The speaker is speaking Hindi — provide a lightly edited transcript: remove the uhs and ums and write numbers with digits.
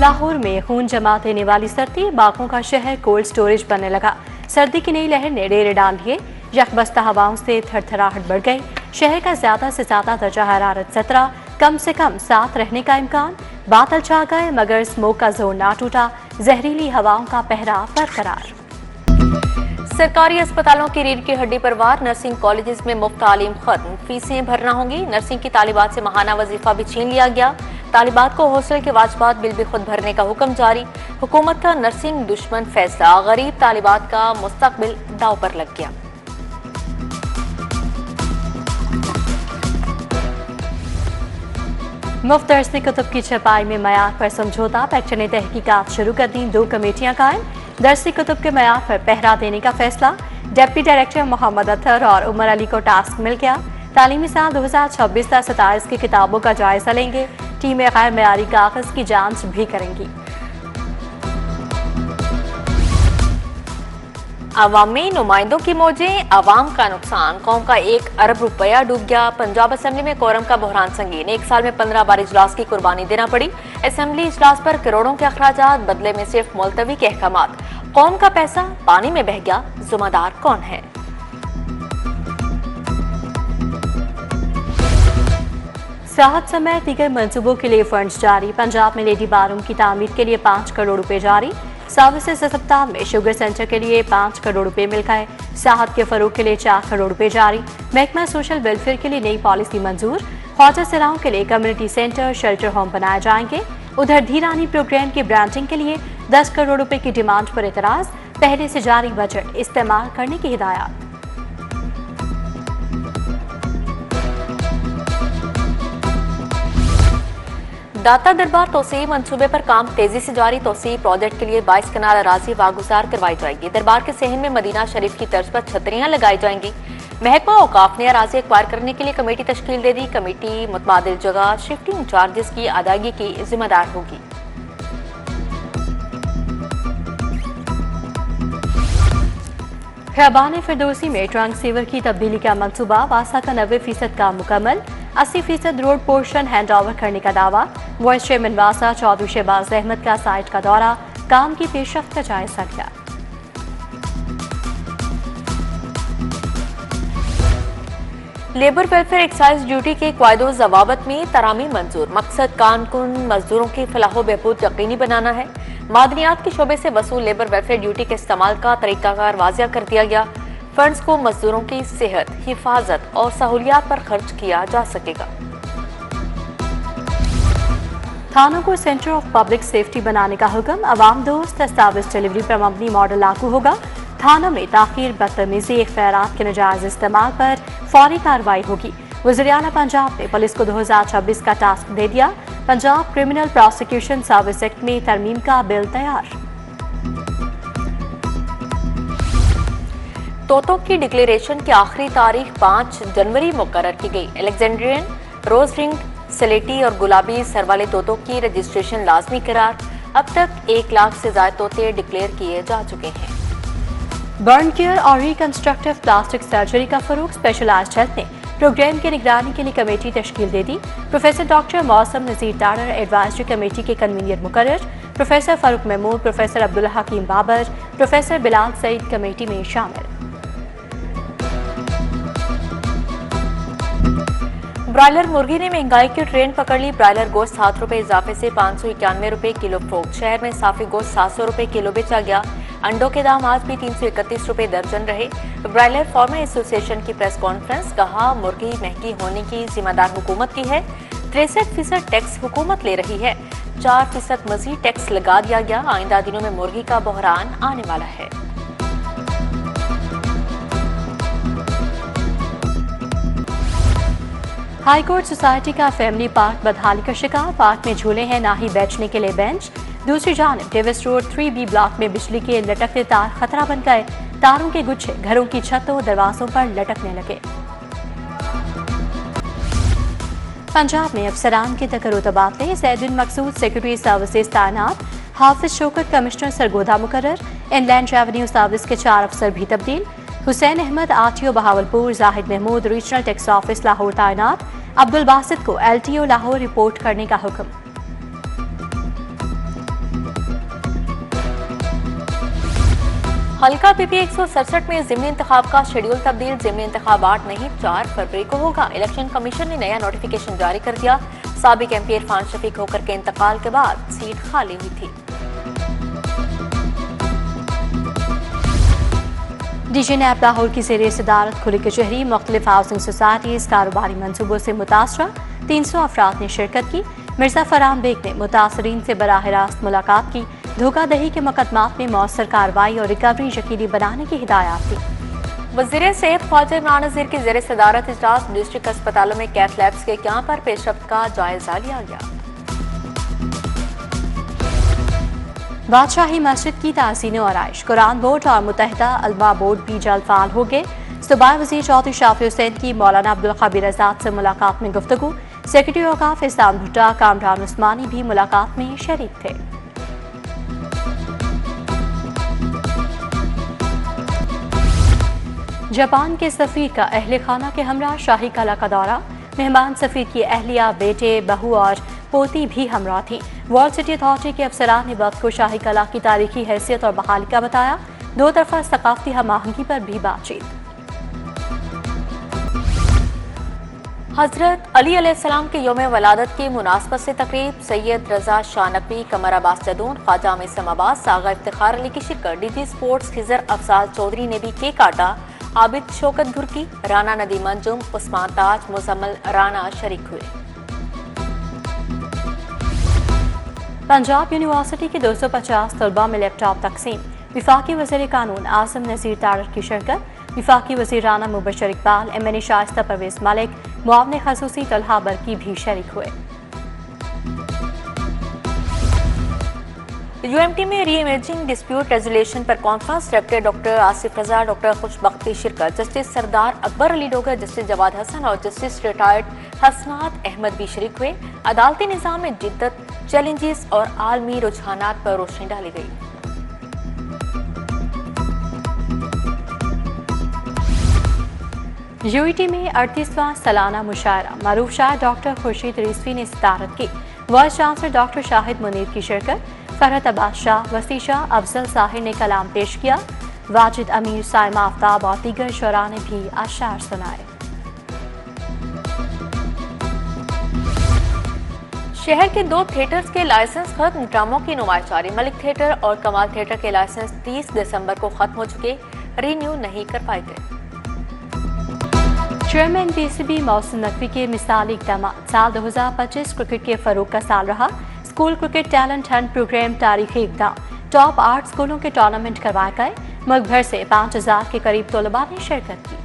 लाहौर में खून जमा देने वाली सर्दी, बागों का शहर कोल्ड स्टोरेज बनने लगा। सर्दी की नई लहर ने डेरे डाल दिए। यकबस्ता हवाओं से थरथराहट बढ़ गई। शहर का ज्यादा से ज्यादा दर्जा हरारत 17, कम से कम 7 रहने का इम्कान। बादल छा गए मगर स्मोक का जोर ना टूटा। जहरीली हवाओं का पहरा बरकरार। सरकारी अस्पतालों की रीढ़ की हड्डी पर वार, नर्सिंग कॉलेजेस में मुफ्त तालीम खत्म, फीसें भरना होंगी। नर्सिंग की तालिबात से माहाना वजीफा भी छीन लिया गया। तालिबात को हॉस्टल के वाजबात बिल भी खुद भरने का हुक्म जारी। हुकूमत का नर्सिंग दुश्मन फैसला, गरीब तालिबात का मुस्तकबिल दाव पर लग गया। मुफ्त दर्सी कुतुब की छपाई में मयार पर समझौता, पैक्चर ने तहकीकात शुरू कर दी। 2 कमेटियां कायम। दर्सी कुतुब के मयार पर पहरा देने का फैसला। डिप्टी डायरेक्टर मोहम्मद अतर और उमर अली को टास्क मिल गया। तालीमी साल 2026-27 की किताबों का जायजा लेंगे। टीमें गैर मयारी कागज की जांच भी करेंगी। अवामी नुमाइंदों की मौजें, अवाम का नुकसान, कौम का 1 अरब रुपया डूब गया। पंजाब असेंबली में कोरम का बहरान संगीन, 1 साल में 15 बार इजलास की कुर्बानी देना पड़ी। असेंबली इजलास पर करोड़ों के अखराजात, बदले में सिर्फ मुलतवी के अहकामात। कौम का पैसा पानी में बह गया, जिम्मेदार कौन है? सेहत समेत दीगर मंसूबों के लिए फंड्स जारी। पंजाब में लेडी बारूम की तामीर के लिए 5 करोड़ रुपए जारी। सर्विसेज अस्पताल में शुगर सेंटर के लिए 5 करोड़ रुपए मिल गए। सेहत के फरोग के लिए 4 करोड़ रुपए जारी। महकमा सोशल वेलफेयर के लिए नई पॉलिसी मंजूर। ख्वाजा सिराओं के लिए कम्युनिटी सेंटर, शेल्टर होम बनाए जाएंगे। उधर धीरानी प्रोग्राम की ब्रांडिंग के लिए 10 करोड़ रुपए की डिमांड पर एतराज। पहले से जारी बजट इस्तेमाल करने की हिदायत। दाता दरबार तोसी मंसूबे पर काम तेजी से जारी। तोसी प्रोजेक्ट के लिए 22 कनाल अराजी वागुजार करवाई जाएगी। दरबार के सहन में मदीना शरीफ की तर्ज पर छतरियां लगाई जाएंगी। महकमा औकाफ ने अराजी एक्वायर करने के लिए कमेटी तश्कील दे दी। कमेटी मुतबादिल जगह शिफ्टिंग चार्जेस की अदायगी की जिम्मेदार होगी। खैबान फिरदौसी में ट्रंक सीवर की तब्दीली का मंसूबा, वासा का 90% काम मुकम्मल। 80% रोड पोर्शन हैंड ओवर करने का दावा। वाइस चेयरमैन वासा चौधरी शहबाज अहमद का साइट का दौरा, काम की पेशरफ्त का जायजा लिया। लेबर वेलफेयर एक्साइज ड्यूटी के कायदो जवाबत में तरामी मंजूर। मकसद कानकुन मजदूरों की फलाह बहबूद यकीनी बनाना है। मादनियात के शोबे से वसूल लेबर वेलफेयर ड्यूटी के इस्तेमाल का तरीकाकार वाजिया कर दिया गया। फंड्स को मजदूरों की सेहत, हिफाजत और सहूलियात पर खर्च किया जा सकेगा। थानों को सेंटर ऑफ पब्लिक सेफ्टी बनाने का हुक्म। अवाम दोस्त दस्तावेज डिलीवरी पर मबनी मॉडल लागू होगा। थानों में ताखीर, बदतमीजी, इख्तियारात के नाजायज इस्तेमाल पर फौरी कार्रवाई होगी। वज़ीर-ए-आला पंजाब ने पुलिस को 2026 का टास्क दे दिया। Punjab criminal prosecution service act में तरमीम का बिल तैयार। तोतों की डिक्लेरेशन की आखिरी तारीख 5 जनवरी मुकर्रर की गई। अलेक्जेंड्रियन, रोज रिंग, सलेटी और गुलाबी सर वाले तोतों की रजिस्ट्रेशन लाजमी करार। अब तक 1 लाख से ज्यादा तोते डिक्लेयर किए जा चुके हैं। बर्न केयर और रिकंस्ट्रक्टिव प्लास्टिक सर्जरी का फरोग। स्पेशलाइज्ड हेल्थ ने प्रोग्राम की निगरानी के लिए कमेटी तश्कील दे दी। प्रोफेसर डॉक्टर मौसम नजीर टाडर एडवाइजरी कमेटी के कन्वीनर मुकर्रर। प्रोफेसर फारूक महमूद, प्रोफेसर अब्दुल हकीम बाबर, प्रोफेसर बिलाल सईद कमेटी में शामिल। ब्रायलर मुर्गी ने महंगाई की ट्रेन पकड़ ली। ब्रायलर गोश्त 7 रुपए इजाफे से 591 रुपए किलो फरोख्त। शहर में साफी गोश्त 700 रुपए किलो बेचा गया। अंडों के दाम आज भी 331 रुपए दर्जन रहे। ब्रायलर फार्मर एसोसिएशन की प्रेस कॉन्फ्रेंस, कहा मुर्गी महंगी होने की जिम्मेदार हुकूमत की है। 63% टैक्स हुकूमत ले रही है। 4% मजीद टैक्स लगा दिया गया। आइंदा दिनों में मुर्गी का बहरान आने वाला है। हाईकोर्ट सोसाइटी का फैमिली पार्क बदहाली का शिकार। पार्क में झूले हैं, ना ही बैठने के लिए बेंच। दूसरी जानिब डेविस रोड 3B ब्लॉक में बिजली के लटकते तार खतरा बन गए। तारों के गुच्छे घरों की छतों, दरवाजों पर लटकने लगे। पंजाब में अफसरान के तकर्रो तबादले। ज़ैद बिन मकसूद सेक्रेटरी सर्विसेज तैनात। हाफिज शौकत कमिश्नर सरगोधा मुकर्रर। इनलैंड रेवेन्यू सर्विस के 4 अफसर भी तब्दील। Hussain Ahmad RTO Bahawalpur. Zahid Mahmood regional tax office Lahore तैनात। अब्दुल बासित को LTO लाहौर रिपोर्ट करने का हुक्म। हल्का पीपी 167 में ज़िमनी इंतखाब का शेड्यूल तब्दील। ज़िमनी इंतखाब 8 नहीं 4 फरवरी को होगा। इलेक्शन कमीशन ने नया नोटिफिकेशन जारी कर दिया। साबिक MP इरफान शफीक होकर के इंतकाल के बाद सीट खाली हुई थी। डीजी नैब लाहौर की ज़ेर सदारत खुली कचहरी मुख्तलिफ हाउसिंग सोसाइटीज़ कारोबारी मनसूबों से मुतासरा 300 अफराद ने शिरकत की। मिर्जा फरहान बेग ने मुतासरीन से बराह रास्त मुलाकात की। धोखाधही के मुकदमात में मौसर कार्रवाई और रिकवरी यकीनी बनाने की हिदायत दी। वज़ीर सेहत ख्वाजा इमरान नज़ीर की ज़ेर सदारत इजलास। डिस्ट्रिक्ट अस्पतालों में कैथ लैब्स के क्याम पर पेशरफ्त का जायजा लिया गया। बादशाही मस्जिद की ताज़ीन और आयश, कुरान बोर्ड और मुत्तहिदा अलमा बोर्ड भी जल्द फाल हो गए। सूबाई वज़ीर चौधरी शाफी हुसैन की मौलाना अब्दुल खबीर आज़ाद से मुलाकात में गुफ्तगू। सेक्रेटरी औकाफ इस्लाम भुट्टा कामरान उस्मानी भी मुलाकात में शरीक थे। जापान के सफीर का अहले खाना के हमरा शाही कला का दौरा। मेहमान सफीर की अहलिया, बेटे, बहू और पोती भी हमरा थी। वर्ल्ड सिटी अथॉरिटी के अफसरान ने वक्त को शाही कला की तारीखी हैसियत और बहाली का बताया। दो तरफा सकाफती हम-आहंगी पर भी बातचीत। हजरत अली अलैहिस्सलाम के यौम वलादत की मुनासबत से तकरीब। सैयद रजा शाह नकवी, कमर अब्बास जदून, ख्वाजा अमीर अब्बास, सागा इफ्तिखार अली की शिरकत। डीजी स्पोर्ट्स खिजर अफजाल चौधरी ने भी केक काटा। आबिद शौकत घुरकी, राना नदीम अंजुम, उस्मान ताज, मुजम्मल राना शरीक हुए। पंजाब यूनिवर्सिटी के 250 तलबा में लैपटॉप तकसीम। विफाकी वज़ीर कानून आज़म नज़ीर तारर की शिरकत। विफाकी वज़ीर राना मुबशर इकबाल, MNA शाइस्ता परवेज मलिक, मुआवने खसूसी तलहा बरकी भी शरीक हुए। UMT में री इमेजिंग डिस्प्यूट रेजोल्यूशन पर कॉन्फ्रेंस। डायरेक्टर डॉक्टर आसिफ रजा, डॉक्टर खुशबख्त की शिरकत। जस्टिस सरदार अकबर अली डोगर, जस्टिस जवाद हसन और जस्टिस रिटायर्ड हसनात अहमद भी शरीक हुए। अदालती निज़ाम में जिद्दत, चैलेंजेस और आलमी रुझानात पर रोशनी डाली गई। UET में 38वां सालाना मुशायरा। मरूफ शायर डॉक्टर खुर्शीद रिजवी ने सदारत की। Vice chancellor doctor Shahid Munir की शिरकत। फरहत अब्बास शाह, वसी शाह, अफजल साहिर ने कलाम पेश किया। वाजिद अमीर, साइमा आफ्ताब और दीगर शुरा ने भी अशार सुनाए। शहर के 2 थिएटर्स के लाइसेंस खत्म। ड्रामों की नुमाइश जारी। मलिक थिएटर और कमाल थिएटर के लाइसेंस 30 दिसंबर को खत्म हो चुके, रीन्यू नहीं कर पाए गए। चेयरमैन PCB मोहसिन नकवी के मिसाली इक़दाम। साल 2025 क्रिकेट के फरोग का साल रहा। School cricket talent hunt programme तारीखी इक़दाम। टॉप 8 स्कूलों के टूर्नामेंट करवाए गए। मुल्क भर से 5000 के करीब तलबा ने शिरकत की।